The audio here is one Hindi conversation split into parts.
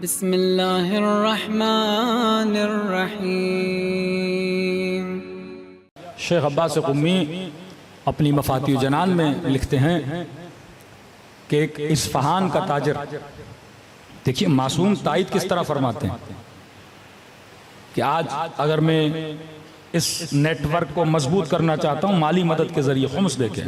बिस्मिल्लाहिर्रहमानिर्रहीम। शेख अब्बास क़ुम्मी अपनी मफाती जनान में लिखते हैं कि एक इस्फहान का ताजर, देखिए मासूम तायद किस तरह फरमाते हैं कि आज अगर मैं इस नेटवर्क को मजबूत करना चाहता हूं माली मदद के जरिए खुम्स देके,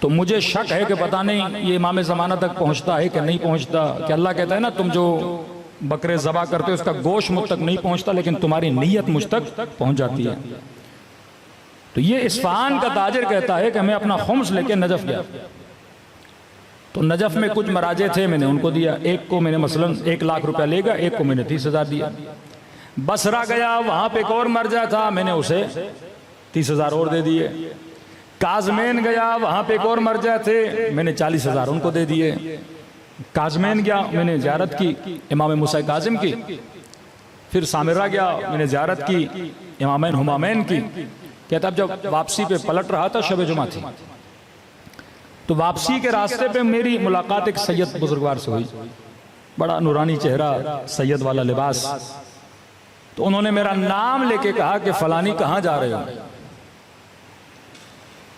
तो मुझे शक है कि पता नहीं ये इमाम ज़माना तक पहुंचता है कि नहीं पहुंचता। कि अल्लाह कहता है ना, तुम जो बकरे ज़बा करते हो उसका गोश्त मुझ तक नहीं पहुंचता, लेकिन तुम्हारी नीयत मुझ तक पहुंच जाती है। तो ये इस्फहान का ताजिर कहता है कि मैं अपना खुम्स लेके नजफ गया, तो नजफ में कुछ मराजे थे, मैंने उनको दिया। एक को मैंने मसलन 1 लाख रुपया लेगा, एक को मैंने 30,000 दिया। बसरा गया, वहां पे एक और मरजा था, मैंने उसे 30,000 और दे दिए। काजमैन गया, वहां पे एक और मरजा थे, मैंने 40,000 उनको दे दिए। काजमैन गया, मैंने ज़ियारत की इमाम मूसा काजिम की। फिर सामिरा गया, मैंने ज़ियारत की इमामैन हुमामैन की। कहता अब जब वापसी पे पलट रहा था, शब जुमा थी, तो वापसी के रास्ते पे मेरी मुलाकात एक सैयद बुजुर्गवार से हुई। बड़ा नूरानी चेहरा, सैयद वाला लिबास। तो उन्होंने मेरा नाम लेके कहा कि फलानी कहाँ जा रहे हो?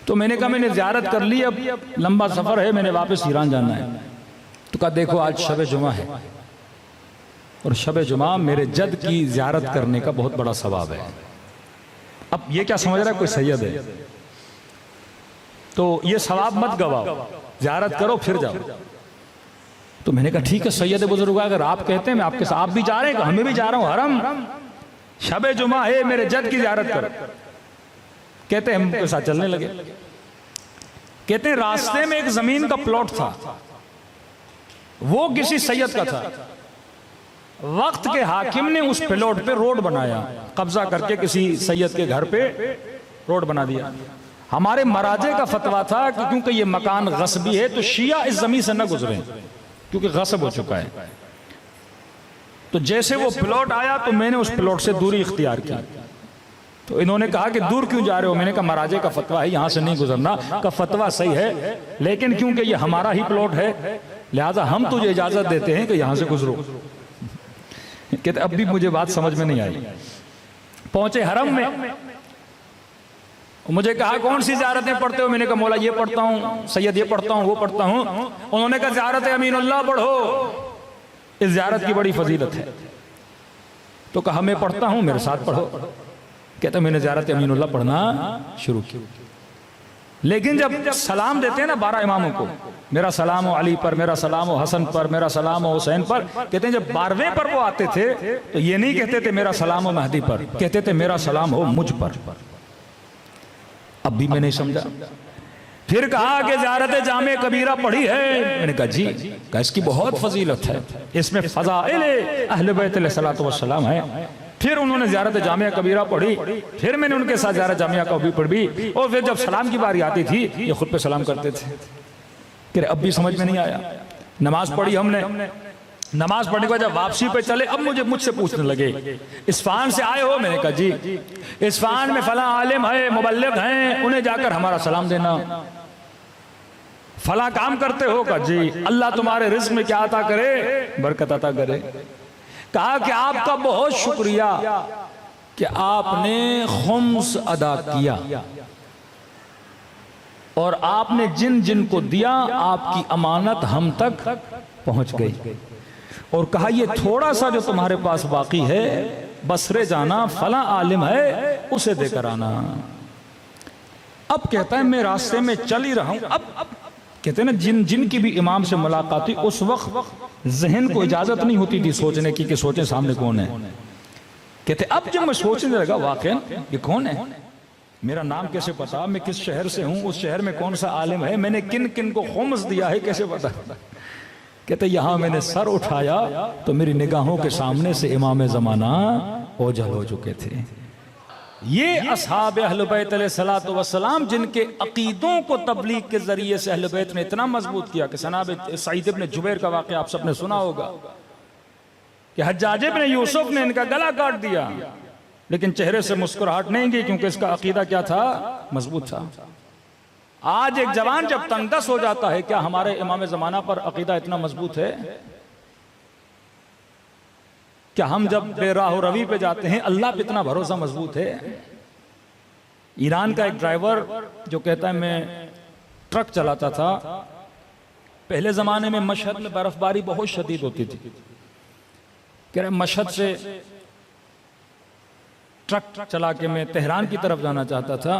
तो मैंने कहा मैंने ज़ियारत कर ली, अब लंबा सफ़र है, मैंने वापस ईरान जाना है। तो कहा देखो आज शब जुमा है, और शब जुमा मेरे जद की ज़ियारत करने का बहुत बड़ा सवाब है। अब ये क्या समझ रहा है, कोई सैयद है तो ये सवाब मत गवाओ, ज़ियारत करो फिर जाओ। तो मैंने कहा ठीक है सैयद बुजुर्ग, अगर आप कहते हैं मैं आपके साथ, आप भी जा रहे हैं, हमें भी जा रहा हूँ, हरम शब जुमा है, मेरे जद की ज़ियारत करो। कहते हैं हम उनके साथ चलने लगे। कहते हैं रास्ते में एक जमीन का प्लॉट था, वो किसी सैयद का था। वक्त के हाकिम ने उस प्लॉट पे रोड बनाया, कब्जा करके किसी सैयद के घर पे रोड बना दिया। हमारे मराजे का फतवा था कि क्योंकि ये मकान गस्बी है तो शिया इस जमीन से न गुजरे, क्योंकि गस्ब हो चुका है। तो जैसे वो प्लॉट आया तो मैंने उस प्लॉट से दूरी इख्तियार की। तो इन्होंने कहा कि दूर क्यों जा रहे हो? मैंने कहा महाराजे का फतवा है यहां से नहीं गुजरना। का फतवा सही है, लेकिन क्योंकि ये हमारा ही प्लॉट है लिहाजा हम तुझे इजाजत देते हैं कि यहां से गुजरो। कहते अब भी मुझे बात समझ में नहीं आई। पहुंचे हरम में, मुझे कहा कौन सी ज़ियारतें पढ़ते हो? मैंने कहा मौला ये पढ़ता हूँ, सैयद ये पढ़ता हूँ, वो पढ़ता हूँ। उन्होंने कहा ज़ियारत अमीनुल्लाह पढ़ो, इस ज़ियारत की बड़ी फजीलत है। तो कहा मैं पढ़ता हूँ, मेरे साथ पढ़ो। कहते मैंने ज़ियारत अमीनुल्लाह पढ़ना शुरू की। लेकिन जब सलाम देते हैं ना 12 इमामों को, मेरा सलाम हो अली पर, मेरा सलाम हो हसन पर, मेरा सलाम हो हुसैन पर, कहते हैं जब 12वें पर वो आते थे तो ये नहीं कहते थे मेरा सलाम हो महदी पर, कहते थे मेरा सलाम हो मुझ पर। अब भी मैं नहीं समझा। फिर कहा कि ज़ियारत जामे कबीरा पढ़ी है? मैंने कहा जी। कहा इसकी बहुत फजीलत है, इसमें फ़ज़ाइल अहले बैत अलैहिस्सलातु वस्सलाम है। फिर उन्होंने ज़ियारत जामिया कबीरा पढ़ी, फिर मैंने उनके साथ ज़ियारत जामिया कबीरा पढ़ी, और फिर जब सलाम की बारी आती थी ये खुद पे सलाम करते थे। कि अब भी समझ में नहीं आया। नमाज पढ़ी हमने, नमाज पढ़ने के बाद जब वापसी पे चले, अब मुझसे पूछने लगे इस्फहान से आए हो? मैंने कहा जी। इस्फहान में फला आलिम है, मुबल्लिग हैं, उन्हें जाकर हमारा सलाम देना। फला काम करते हो? कहा जी। अल्लाह तुम्हारे रिज़्क़ में क्या अता करे? बरकत अता करे। कहा कि आपका बहुत शुक्रिया कि आपने खुम्स अदा किया, और आपने जिन जिन को दिया आपकी अमानत हम तक पहुंच गई। और कहा ये थोड़ा सा जो तुम्हारे पास बाकी है, बसरे जाना, फला आलिम है, उसे देकर आना। अब कहता है मैं रास्ते में चल ही रहा हूं। अब कहते हैं ना जिन जिन की भी इमाम से मुलाकात हुई, उस वक्त जहन को इजाजत नहीं होती थी सोचने की कि सोचें सामने कौन है। कहते अब जब मैं सोचने लगा वाकई ये कौन है, मेरा नाम कैसे पता, मैं किस शहर से हूं, उस शहर में कौन सा आलिम है, मैंने किन किन को खुम्स दिया है, कैसे पता। कहते यहां मैंने सर उठाया तो मेरी निगाहों के सामने से इमाम ज़माना ओझल हो चुके थे। ये असहाब अहले बैत अलैहिस्सलातु वस्सलाम जिनके अकीदों को तबलीग के जरिए से अहले बैत ने इतना मजबूत किया कि जनाब सईद इब्न जुबैर का वाक़या आप सबने सुना होगा कि हज्जाज इब्न यूसुफ ने इनका गला काट दिया, लेकिन चेहरे से मुस्कुराहट नहीं गई, क्योंकि इसका अकीदा क्या था? मजबूत था। आज एक जवान जब तंगदस हो जाता है, क्या हमारे इमाम ज़माना पर अकीदा इतना मजबूत है? क्या हम जब बेराह रवी पे जाते हैं, अल्लाह पे इतना भरोसा मजबूत है? ईरान का एक ड्राइवर जो कहता है मैं ट्रक चलाता था, पहले जमाने में मशहद में बर्फबारी बहुत शदीद होती थी, कह रहे मशहद से ट्रक चला के मैं तेहरान की तरफ जाना चाहता था,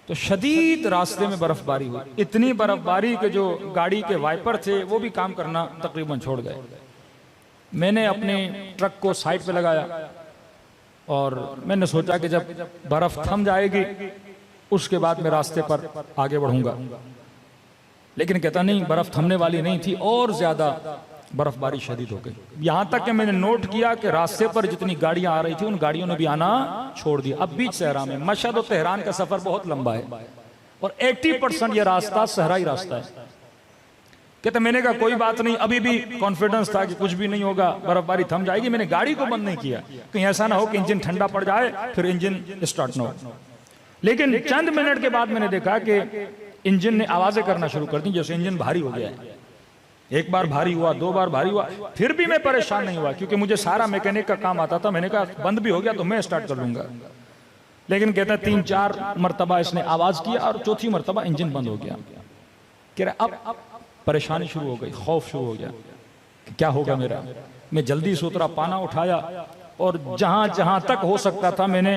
तो शदीद रास्ते में बर्फबारी हुई, इतनी बर्फबारी के जो गाड़ी के वाइपर थे वो भी काम करना तकरीबन छोड़ गए। मैंने अपने ट्रक को साइड पे लगाया और मैंने सोचा कि जब बर्फ थम जाएगी उसके बाद मैं रास्ते पर आगे बढ़ूंगा, लेकिन कहता नहीं, बर्फ थमने वाली नहीं थी और ज्यादा बर्फबारी शदीद हो गई। यहां तक कि मैंने नोट किया कि रास्ते पर जितनी गाड़ियां आ रही थी उन गाड़ियों ने भी आना छोड़ दिया। अब बीच सहरा में, मशहद और तेहरान का सफर बहुत लंबा है और 80% ये रास्ता सहराई रास्ता है। कहते मैंने कहा कोई बात नहीं, अभी भी कॉन्फिडेंस था कि कुछ भी नहीं होगा, बर्फबारी थम जाएगी। मैंने गाड़ी को बंद नहीं किया, कहीं ऐसा ना हो कि इंजन ठंडा पड़ जाए फिर इंजन स्टार्ट ना हो। लेकिन चंद मिनट के बाद मैंने देखा कि इंजन ने आवाजें करना शुरू कर दी, जैसे इंजन भारी हो गया है। एक बार भारी हुआ, दो बार भारी हुआ, फिर भी मैं परेशान नहीं हुआ क्योंकि मुझे सारा मैकेनिक का काम आता था। मैंने कहा बंद भी हो गया तो मैं स्टार्ट कर लूंगा। लेकिन कहता है 3-4 मरतबा इसने आवाज किया और चौथी मरतबा इंजन बंद हो गया। कह रहा अब परेशानी शुरू हो गई, खौफ शुरू हो गया कि क्या होगा मेरा। मैं जल्दी से उतरा, पाना उठाया और जहां जहां तक हो सकता था मैंने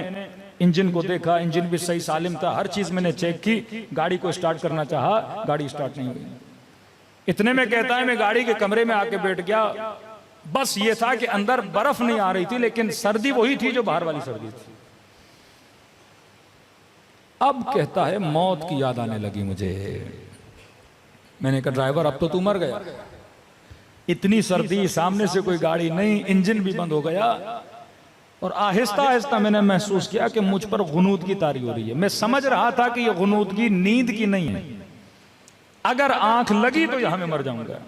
इंजन को देखा। इंजन भी सही सालिम था, हर चीज मैंने चेक की। गाड़ी को स्टार्ट करना चाहा, गाड़ी स्टार्ट नहीं हुई। इतने में कहता है मैं गाड़ी के कमरे में आके बैठ गया। बस ये था कि अंदर बर्फ नहीं आ रही थी, लेकिन सर्दी वही थी जो बाहर वाली सर्दी थी। अब कहता है मौत की याद आने लगी मुझे। मैंने कहा ड्राइवर अब तो तू मर गया, इतनी सर्दी, सामने से कोई गाड़ी नहीं, इंजन भी बंद हो गया। और आहिस्ता आहिस्ता मैंने महसूस किया कि मुझ पर गुनूद की तारी हो रही है। मैं समझ रहा था कि ये गुनूद की नींद की नहीं है, अगर आंख लगी तो यहां मैं मर जाऊंगा।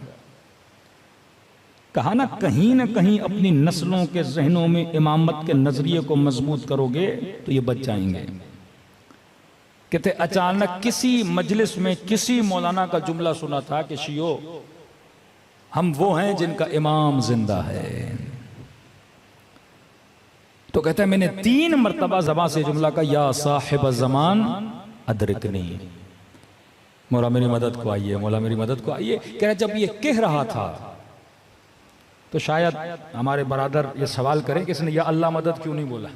कहा ना कहीं अपनी नस्लों के जहनों में इमामत के नजरिए को मजबूत करोगे तो ये बच जाएंगे। कहते अचानक किसी मजलिस में किसी मौलाना का जुमला सुना था कि शियो हम वो हैं जिनका इमाम जिंदा है। तो कहता है मैंने 3 मरतबा ज़बान से जुमला का या साहिब ज़मान अदरिकनी, मौला मेरी मदद को आइए, मौला मेरी मदद को आइए। कह रहे जब ये कह रहा था तो शायद हमारे बरादर ये सवाल करें कि इसने या अल्लाह मदद क्यों नहीं बोला।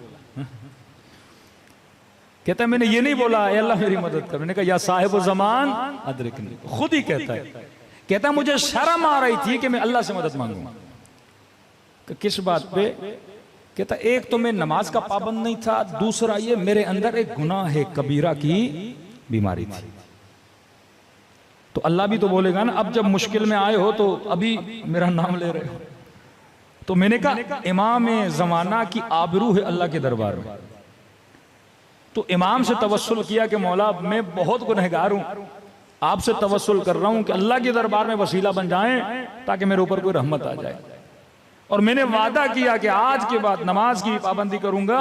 कहता है मैंने ये नहीं बोला या अल्लाह मेरी मदद कर, मैंने कहा या साहिब ज़मान अदरिकनी। खुद ही कहता है, कहता मुझे शर्म आ रही थी कि मैं अल्लाह से मदद मांगूं। किस बात पे? कहता एक तो मैं नमाज का पाबंद नहीं था, दूसरा ये मेरे अंदर एक गुनाह है कबीरा की बीमारी थी। तो अल्लाह भी तो बोलेगा ना, अब जब मुश्किल में आए हो तो अभी मेरा नाम ले रहे हो। तो मैंने कहा इमाम जमाना की आबरू है अल्लाह के दरबार में। तो इमाम से तवस्सुल किया कि मौला मैं बहुत गुनहगार हूं, आपसे तवस्सुल कर रहा हूं कि अल्लाह के दरबार में वसीला बन जाएं ताकि मेरे ऊपर कोई रहमत आ जाए। और मैंने वादा किया कि आज के बाद नमाज की पाबंदी करूंगा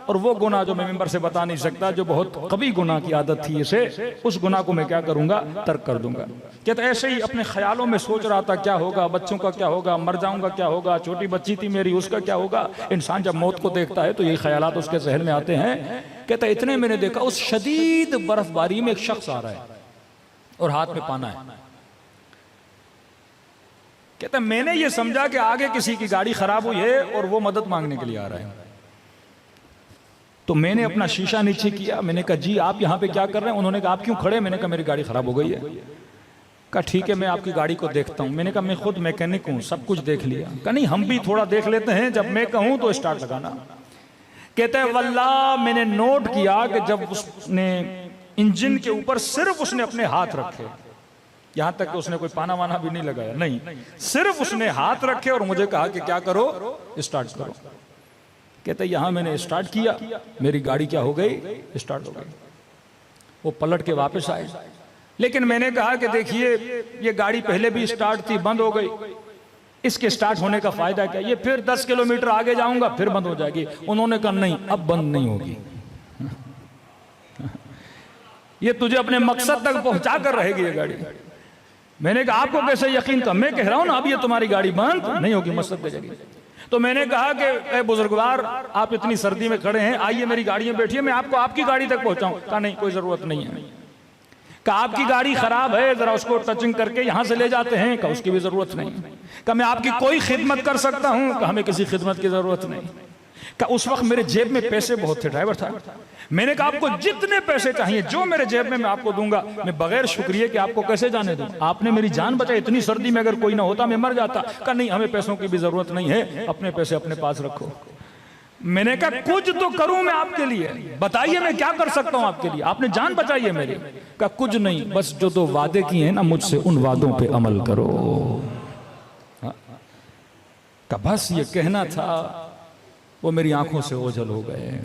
और वो गुनाह जो मैं मिंबर से बता नहीं सकता, जो बहुत कभी गुनाह की आदत थी इसे, उस गुनाह को मैं क्या करूंगा, तर्क कर दूंगा। कहता ऐसे ही अपने ख्यालों में सोच रहा था क्या होगा, बच्चों का क्या होगा, मर जाऊंगा क्या होगा, छोटी बच्ची थी मेरी उसका क्या होगा। इंसान जब मौत को देखता है तो यही ख्यालात उसके जहन में आते हैं। कहता इतने मैंने देखा उस शदीद बर्फबारी में एक शख्स आ रहा है और हाथ में पाना है। कहता मैंने ये समझा कि आगे किसी की गाड़ी खराब हुई है और वो मदद मांगने के लिए आ रहा है। तो मैंने अपना शीशा नीचे किया, मैंने कहा जी आप यहाँ पे क्या कर रहे हैं? उन्होंने कहा आप क्यों खड़े? मैंने कहा मेरी गाड़ी खराब हो गई है। कहा ठीक है मैं आपकी गाड़ी को देखता हूँ। मैंने कहा मैं खुद मैकेनिक हूँ, सब कुछ देख लिया। कहा नहीं हम भी थोड़ा देख लेते हैं, जब मैं कहूँ तो स्टार्ट लगाना। कहते हैं वल्लाह मैंने नोट किया कि जब उसने इंजन के ऊपर सिर्फ उसने अपने हाथ रखे, यहां तक कि उसने कोई पाना वाना भी नहीं लगाया, नहीं, सिर्फ उसने हाथ रखे और मुझे कहा कि क्या करो, स्टार्ट करो। कहते यहां मैंने स्टार्ट किया, मेरी गाड़ी क्या हो गई, स्टार्ट हो गई। वो पलट के वापस आए, लेकिन मैंने कहा कि देखिए ये गाड़ी पहले भी स्टार्ट थी, बंद हो गई, इसके स्टार्ट होने का फायदा क्या? ये फिर 10 किलोमीटर आगे जाऊंगा फिर बंद हो जाएगी। उन्होंने कहा नहीं अब बंद नहीं होगी, ये तुझे अपने मकसद तक पहुंचा कर रहेगी ये गाड़ी। मैंने कहा आपको कैसे यकीन था? मैं कह रहा हूं ना अब ये तुम्हारी गाड़ी बंद नहीं होगी, मकसद पे जाएगी। तो मैंने कहा कि ए बुजुर्गवार, आप इतनी सर्दी में खड़े हैं, आइए मेरी गाड़ी में बैठिए, मैं आपको आपकी गाड़ी तक पहुंचाऊं। कहा नहीं, कोई जरूरत नहीं है। कहा आपकी गाड़ी खराब है, जरा उसको टचिंग करके यहां से ले जाते हैं। कहा उसकी भी जरूरत नहीं। कहा मैं आपकी कोई खिदमत कर सकता हूं। कहा हमें किसी खिदमत की जरूरत नहीं। कहा उस वक्त मेरे जेब में पैसे बहुत थे, ड्राइवर था। मैंने कहा आपको जितने पैसे चाहिए, जो मेरे जेब में मैं आपको दूंगा। मैं बगैर शुक्रिया कि आपको कैसे जाने दूं? आपने मेरी जान बचाई। इतनी सर्दी में अगर कोई ना होता मैं मर जाता। कहा नहीं, हमें पैसों की भी जरूरत नहीं है, अपने पैसे अपने पास रखो। मैंने कहा कुछ तो करूं मैं आपके लिए, बताइए मैं क्या कर सकता हूं आपके लिए, आपने जान बचाई है मेरी। कहा कुछ नहीं, बस जो दो वादे किए हैं ना मुझसे, उन वादों पे अमल करो। कहा बस ये कहना था, वो मेरी आंखों से ओझल हो गए।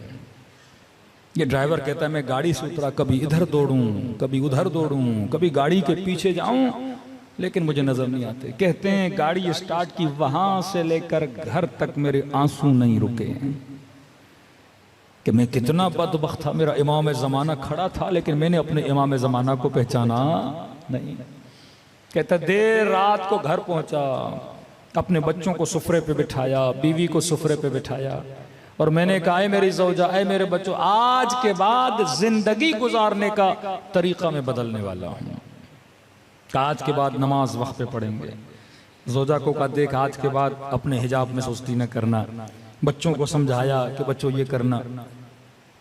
ये ड्राइवर कहता है मैं गाड़ी से उतरा, कभी इधर दौड़ूं, कभी उधर दौड़ूं, कभी गाड़ी के पीछे जाऊं, लेकिन मुझे नजर नहीं आते। कहते हैं गाड़ी स्टार्ट की, वहां से लेकर घर तक मेरे आंसू नहीं रुके कि मैं कितना बदबख्त था। मेरा इमाम ज़माना खड़ा था, लेकिन मैंने अपने इमाम ज़माना को पहचाना नहीं। कहता देर रात को घर पहुंचा, अपने बच्चों को सुफरे पे बिठाया, बीवी को सुफरे पे बिठाया, और मैंने कहा है मेरी ज़ौजा, ऐ मेरे बच्चों, आज के बाद जिंदगी गुजारने का तरीका मैं बदलने वाला हूँ। आज के बाद नमाज वक्त पे पढ़ेंगे। ज़ौजा को कहा देख, आज के बाद अपने हिजाब में सुस्ती न करना। बच्चों को समझाया कि बच्चों ये करना।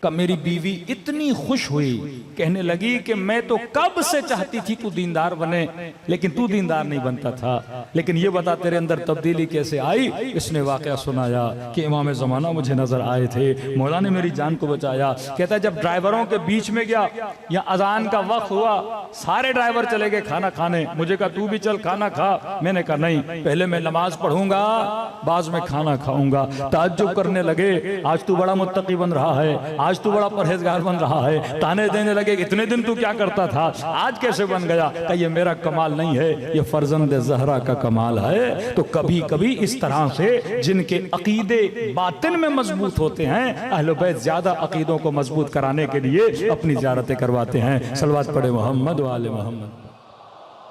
का मेरी बीवी इतनी खुश हुई, कहने लगी कि मैं तो कब से चाहती थी तू दीनदार बने, लेकिन तू दीनदार नहीं बनता था। लेकिन ये बता तेरे अंदर तब्दीली कैसे आई? इसने वाकया सुनाया कि इमाम ज़माना मुझे नजर आए थे, मौला ने मेरी जान को बचाया। कहता जब ड्राइवरों के बीच में गया, या अजान का वक्त हुआ, सारे ड्राइवर चले गए खाना खाने। मुझे कहा तू भी चल खाना खा। मैंने कहा नहीं, पहले मैं नमाज पढ़ूंगा, बाद में खाना खाऊंगा। ताज्जुब करने लगे, आज तू बड़ा मुत्तकी बन रहा है, आज तू बड़ा परहेजगार बन रहा है। ताने देने लगे, इतने दिन तू क्या करता था, आज कैसे बन गया? कि ये मेरा कमाल नहीं है, ये फर्जंद ज़हरा का कमाल है। तो कभी कभी इस तरह से जिनके अकीदे बातिन में मजबूत होते हैं, अहले बैत ज्यादा अकीदों को मजबूत कराने के लिए अपनी ज़ियारतें करवाते हैं। सलवात पढ़े मोहम्मद व आले मोहम्मद।